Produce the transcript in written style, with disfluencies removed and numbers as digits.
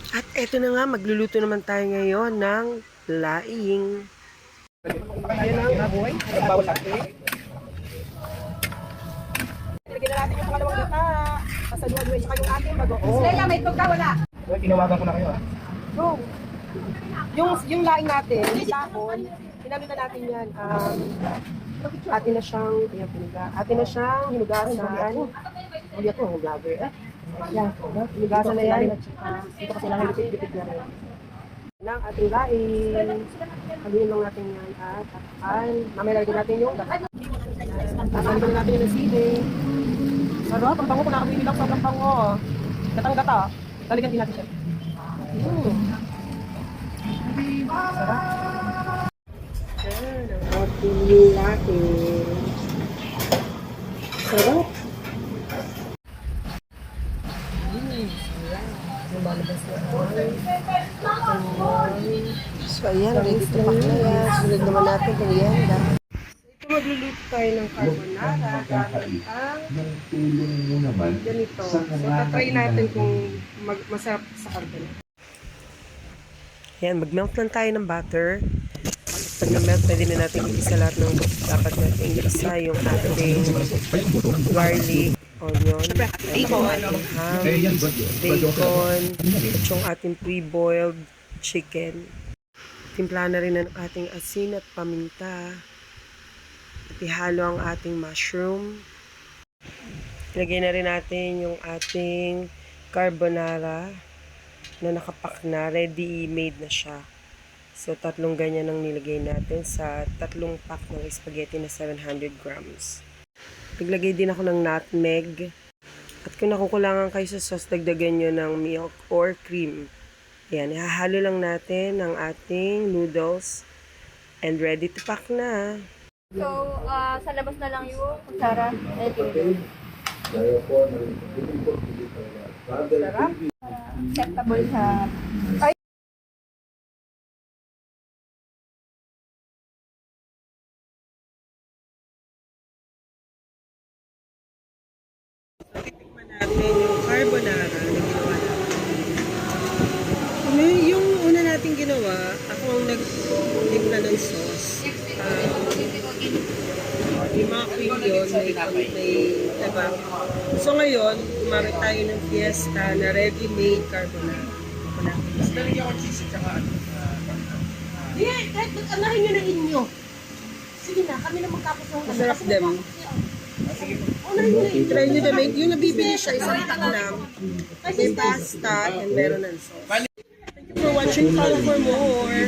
At eto na nga, magluluto naman tayo ngayon ng laing. Ayan ang baboy. Bawal natin. Ilagyan na natin yung pangalawang gata. Pasaluan yung tsaka yung ating bagoong. Leia, may itlog ka, wala? Tinawagan ko na kayo. Go. Yung laing natin, yung dahon, pinamita natin yan. Atin na siyang hinugasan. Ulit ko, vlogger. Yan, hinugasan na yan. Ito kasi lang lipit-lipit na rin. Ng ating laing. Haluin lang natin yan at tapakan. Mamaya lalagyan natin yung gata. Tapakan natin yung sili. Sarap, ang bango ko nakabibig ako sa bango. Gatang-gata. Lalagyan din natin siya. Sarap. Yan, ang ating laing. Sarap. Lumalabas na so ayan, ready to pack na yan. Sunod naman natin merienda. Ito magluluto tayo ng carbonara gamit ang ganito. So tatry natin kung masarap sa carbonara. Yan, mag-melt lang tayo ng butter. Pag na-melt, pwede na natin igisa lahat ng dapat natin igisa. Yung ating garlic, onion, ating ham, bacon, at yung ating pre-boiled chicken. Timpla na rin ang ating asin at paminta. At ihalo ang ating mushroom. Ilagay na rin natin yung ating carbonara na nakapak na, ready made na siya. So, 3 ganyan ang nilagay natin sa 3 pack ng spaghetti na 700 grams. Naglagay din ako ng nutmeg. At kung nakukulangan kayo sa sauce, dagdagan nyo ng milk or cream. Ayan, ihahalo lang natin ang ating noodles. And ready to pack na. So, sa labas na lang yung kutsara. Sarap. Acceptable sa... Tikman natin yung carbonara na ginawa natin. Yung una natin ginawa, ako ang nagtimpla ng sauce. Yung mga cream yun, may tabak. So ngayon, gumamit tayo ng Fiesta na ready-made carbonara. Mas nalagyan ko cheese at saka ano. Kahit anahin nyo na inyo. Sige na, kami na magkakasama. Masarap din. Try nyo na make. Yung nabibili siya, isang pack lang. May pasta and meron ng sauce. Thank you for watching. Follow for more.